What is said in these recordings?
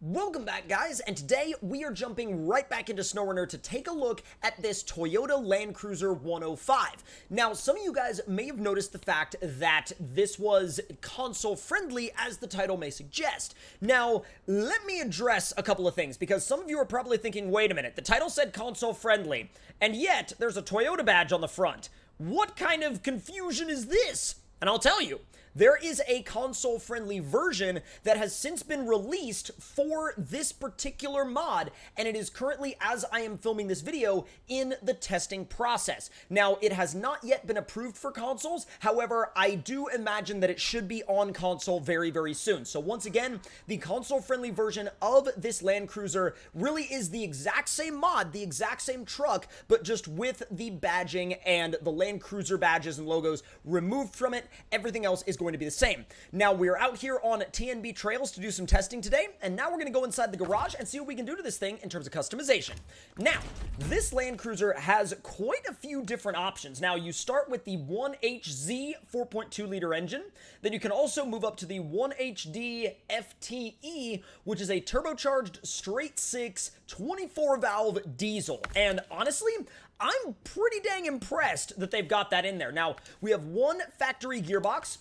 Welcome back, guys, and today we are jumping right back into SnowRunner to take a look at this Toyota Landcruiser 105. Now, some of you guys may have noticed the fact that this was console-friendly, as the title may suggest. Now, let me address a couple of things, because some of you are probably thinking, wait a minute, the title said console-friendly, and yet there's a Toyota badge on the front. What kind of confusion is this? And I'll tell you. There is a console-friendly version that has since been released for this particular mod, and it is currently, as I am filming this video, in the testing process. Now, it has not yet been approved for consoles. However, I do imagine that it should be on console very, very soon. So once again, the console-friendly version of this Landcruiser really is the exact same mod, the exact same truck, but just with the badging and the Landcruiser badges and logos removed from it. Everything else is going to be the same. Now, we're out here on TNB Trails to do some testing today, and now we're going to go inside the garage and see what we can do to this thing in terms of customization. Now, this Landcruiser has quite a few different options. Now, you start with the 1HZ 4.2-liter engine, then you can also move up to the 1HD FTE, which is a turbocharged straight-six 24-valve diesel, and honestly, I'm pretty dang impressed that they've got that in there. Now, we have one factory gearbox.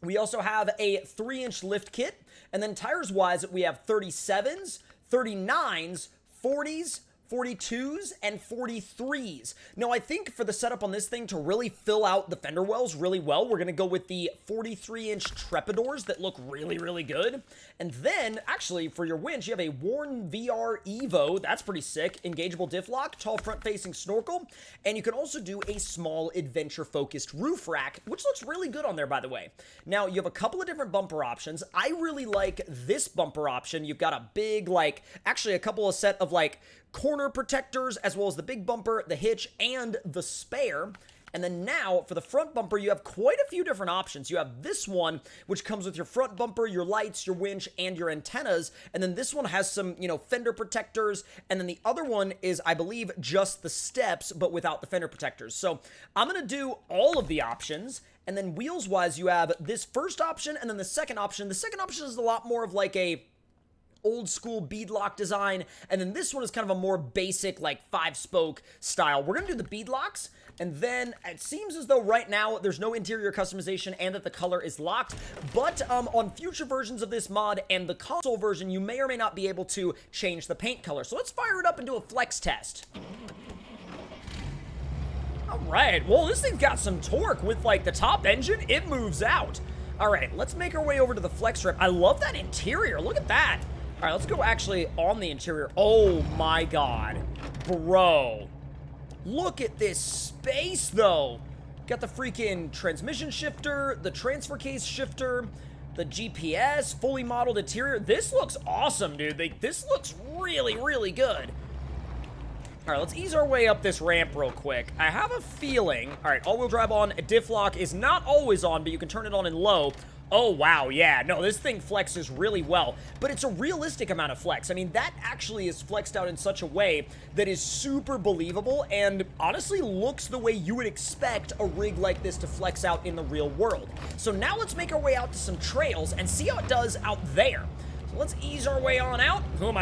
We also have a 3-inch lift kit, and then tires-wise, we have 37s, 39s, 40s, 42s, and 43s. Now, I think for the setup on this thing to really fill out the fender wells really well, we're going to go with the 43-inch Trepadors that look really, really good. And then, actually, for your winch, you have a Warn VR Evo. That's pretty sick. Engageable diff lock, tall front-facing snorkel, and you can also do a small adventure-focused roof rack, which looks really good on there, by the way. Now, you have a couple of different bumper options. I really like this bumper option. You've got a big, actually a couple of set of, corner protectors, as well as the big bumper, the hitch, and the spare. And then now, for the front bumper, you have quite a few different options. You have this one, which comes with your front bumper, your lights, your winch, and your antennas. And then this one has some, fender protectors. And then the other one is, I believe, just the steps, but without the fender protectors. So I'm going to do all of the options. And then wheels-wise, you have this first option and then the second option. The second option is a lot more of a old school beadlock design, and then this one is kind of a more basic 5-spoke style. We're gonna do the beadlocks, and then it seems as though right now there's no interior customization and that the color is locked, but on future versions of this mod and the console version, you may or may not be able to change the paint color. So let's fire it up and do a flex test. All right, well, this thing's got some torque with the top engine. It moves out. All right, let's make our way over to the flex strip. I love that interior. Look at that. All right, let's go actually on the interior. Oh my God, bro. Look at this space though. Got the freaking transmission shifter, the transfer case shifter, the GPS, fully modeled interior. This looks awesome, dude. This looks really, really good. All right, let's ease our way up this ramp real quick. I have a feeling, all right, all-wheel drive on, diff lock is not always on, but you can turn it on in low. Oh, wow, yeah, no, this thing flexes really well, but it's a realistic amount of flex. I mean, that actually is flexed out in such a way that is super believable and honestly looks the way you would expect a rig like this to flex out in the real world. So now let's make our way out to some trails and see how it does out there. Let's ease our way on out. Who am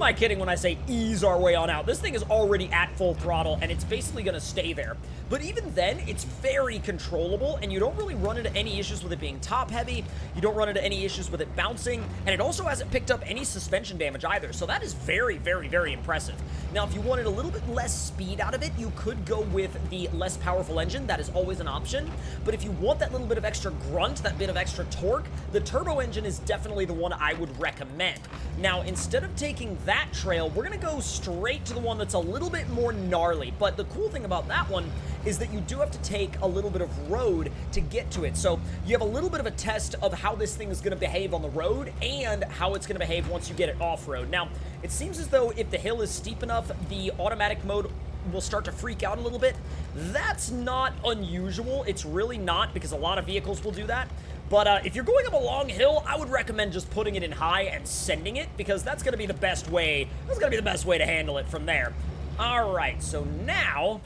I kidding when I say ease our way on out? This thing is already at full throttle, and it's basically going to stay there. But even then, it's very controllable, and you don't really run into any issues with it being top-heavy. You don't run into any issues with it bouncing, and it also hasn't picked up any suspension damage either, so that is very, very, very impressive. Now, if you wanted a little bit less speed out of it, you could go with the less powerful engine. That is always an option. But if you want that little bit of extra grunt, that bit of extra torque, the turbo engine is definitely the one I would recommend. Now, instead of taking that trail, we're going to go straight to the one that's a little bit more gnarly. But the cool thing about that one is that you do have to take a little bit of road to get to it. So you have a little bit of a test of how this thing is going to behave on the road and how it's going to behave once you get it off-road. Now, it seems as though if the hill is steep enough, the automatic mode will start to freak out a little bit. That's not unusual. It's really not, because a lot of vehicles will do that. But if you're going up a long hill, I would recommend just putting it in high and sending it, because that's going to be the best way. That's going to be the best way to handle it from there. All right, so now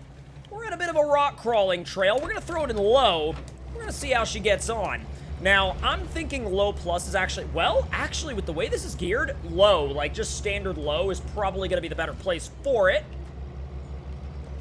we're in a bit of a rock crawling trail. We're going to throw it in low. We're going to see how she gets on. Now, I'm thinking low plus is actually, well, actually, with the way this is geared, low, like just standard low is probably going to be the better place for it.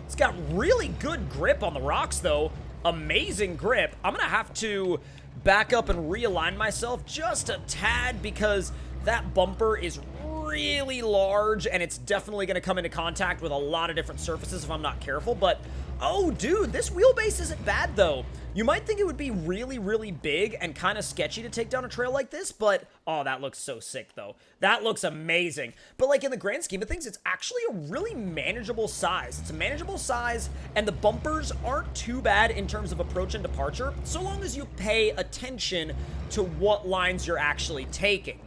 It's got really good grip on the rocks, though. Amazing grip. I'm going to have to back up and realign myself just a tad because that bumper is really large and it's definitely going to come into contact with a lot of different surfaces if I'm not careful. But, oh, dude, this wheelbase isn't bad, though. You might think it would be really, really big and kind of sketchy to take down a trail like this, but, oh, that looks so sick, though. That looks amazing. But, like, in the grand scheme of things, it's actually a really manageable size. It's a manageable size, and the bumpers aren't too bad in terms of approach and departure, so long as you pay attention to what lines you're actually taking.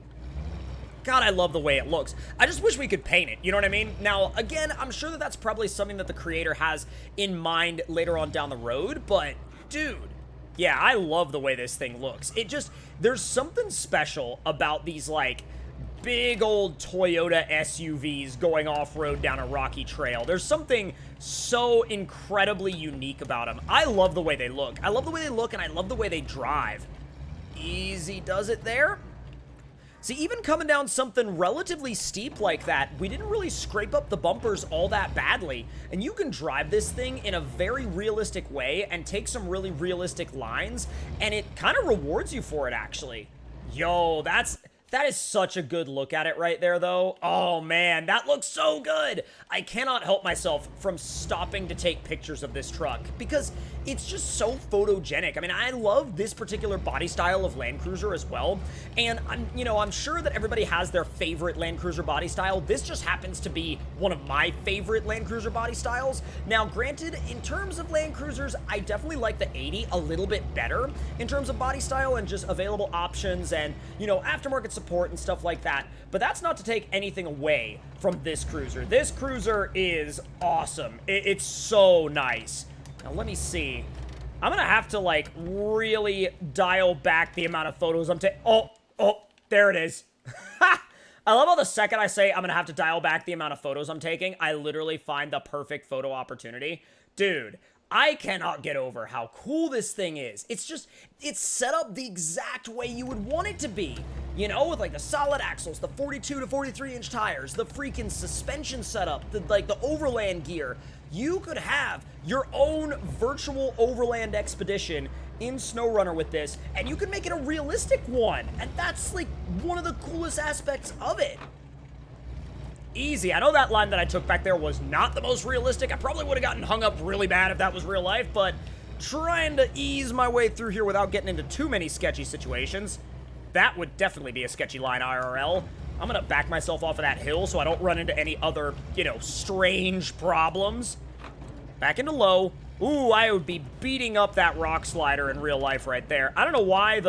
God, I love the way it looks. I just wish we could paint it, you know what I mean? Now, again, I'm sure that that's probably something that the creator has in mind later on down the road, but dude, yeah, I love the way this thing looks. It just, there's something special about these, like, big old Toyota SUVs going off-road down a rocky trail. There's something so incredibly unique about them. I love the way they look. I love the way they look, and I love the way they drive. Easy does it there. See, even coming down something relatively steep like that, we didn't really scrape up the bumpers all that badly. And you can drive this thing in a very realistic way and take some really realistic lines, and it kind of rewards you for it, actually. Yo, that is such a good look at it right there, though. Oh, man, that looks so good. I cannot help myself from stopping to take pictures of this truck because it's just so photogenic. I mean, I love this particular body style of Landcruiser as well. And I'm sure that everybody has their favorite Landcruiser body style. This just happens to be one of my favorite Landcruiser body styles. Now, granted, in terms of Landcruisers, I definitely like the 80 a little bit better in terms of body style and just available options and, aftermarket support and stuff like that. But that's not to take anything away from this cruiser. This cruiser is awesome. It's so nice. Now, let me see. I'm gonna have to, like, really dial back the amount of photos I'm taking. Oh, there it is. I love how the second I say I'm gonna have to dial back the amount of photos I'm taking, I literally find the perfect photo opportunity. Dude, I cannot get over how cool this thing is. It's set up the exact way you would want it to be. With like the solid axles, the 42 to 43 inch tires, the freaking suspension setup, the overland gear. You could have your own virtual overland expedition in SnowRunner with this, and you could make it a realistic one. And that's like one of the coolest aspects of it. Easy. I know that line that I took back there was not the most realistic. I probably would have gotten hung up really bad if that was real life, but trying to ease my way through here without getting into too many sketchy situations. That would definitely be a sketchy line IRL. I'm gonna back myself off of that hill so I don't run into any other, strange problems. Back into low. Ooh, I would be beating up that rock slider in real life right there. I don't know why it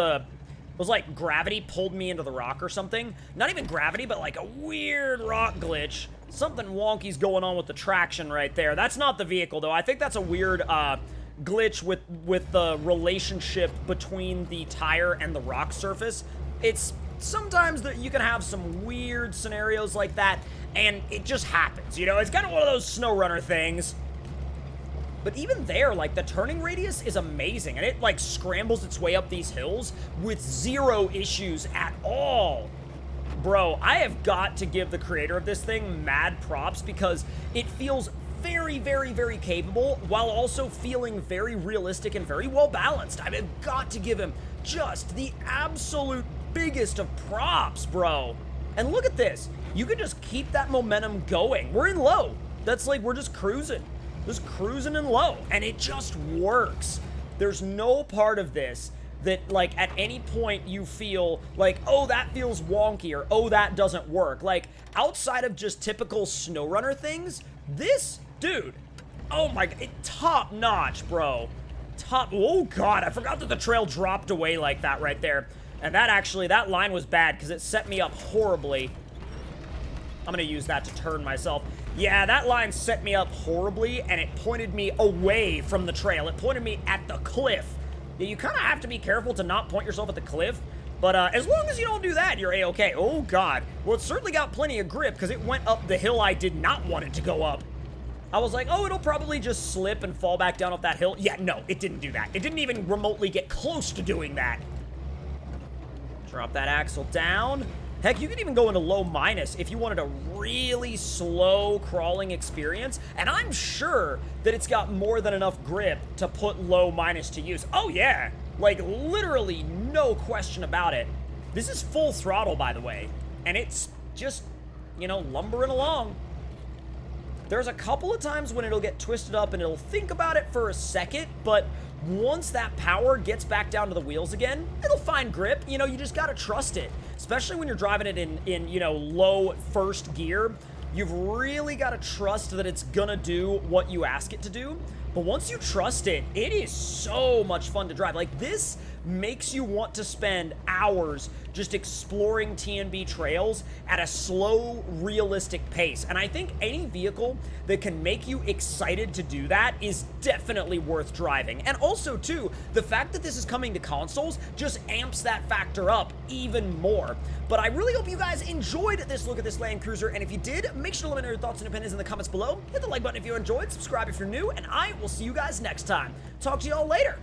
was like gravity pulled me into the rock or something. Not even gravity, but like a weird rock glitch. Something wonky's going on with the traction right there. That's not the vehicle, though. I think that's a weird glitch with the relationship between the tire and the rock surface. It's sometimes that you can have some weird scenarios like that, and it just happens, It's kind of one of those SnowRunner things. But even there, like, the turning radius is amazing, and it, like, scrambles its way up these hills with zero issues at all. Bro, I have got to give the creator of this thing mad props because it feels very, very, very capable while also feeling very realistic and very well balanced. I've got to give him just the absolute biggest of props, bro. And look at this. You can just keep that momentum going. We're in low. That's like, we're just cruising. Just cruising in low, and it just works. There's no part of this that, like, at any point you feel like, oh, that feels wonky, or oh, that doesn't work. Like, outside of just typical SnowRunner things, this, dude, oh my, top notch, bro. Oh God, I forgot that the trail dropped away like that right there. And that line was bad because it set me up horribly. I'm gonna use that to turn myself. Yeah, that line set me up horribly, and it pointed me away from the trail. It pointed me at the cliff. Yeah, you kind of have to be careful to not point yourself at the cliff, but as long as you don't do that, you're A-okay. Oh, God. Well, it certainly got plenty of grip, because it went up the hill I did not want it to go up. I was like, oh, it'll probably just slip and fall back down off that hill. Yeah, no, it didn't do that. It didn't even remotely get close to doing that. Drop that axle down. Heck, you could even go into low minus if you wanted a really slow crawling experience. And I'm sure that it's got more than enough grip to put low minus to use. Oh, yeah. Like, literally no question about it. This is full throttle, by the way. And it's just, you know, lumbering along. There's a couple of times when it'll get twisted up and it'll think about it for a second, but once that power gets back down to the wheels again, it'll find grip. You know, you just gotta trust it. Especially when you're driving it in you know, low first gear. You've really gotta trust that it's gonna do what you ask it to do. But once you trust it, it is so much fun to drive. Like, this makes you want to spend hours just exploring TNB trails at a slow, realistic pace. And I think any vehicle that can make you excited to do that is definitely worth driving. And also, too, the fact that this is coming to consoles just amps that factor up even more. But I really hope you guys enjoyed this look at this Land Cruiser. And if you did, make sure to let me know your thoughts and opinions in the comments below. Hit the like button if you enjoyed, subscribe if you're new, and I will see you guys next time. Talk to y'all later.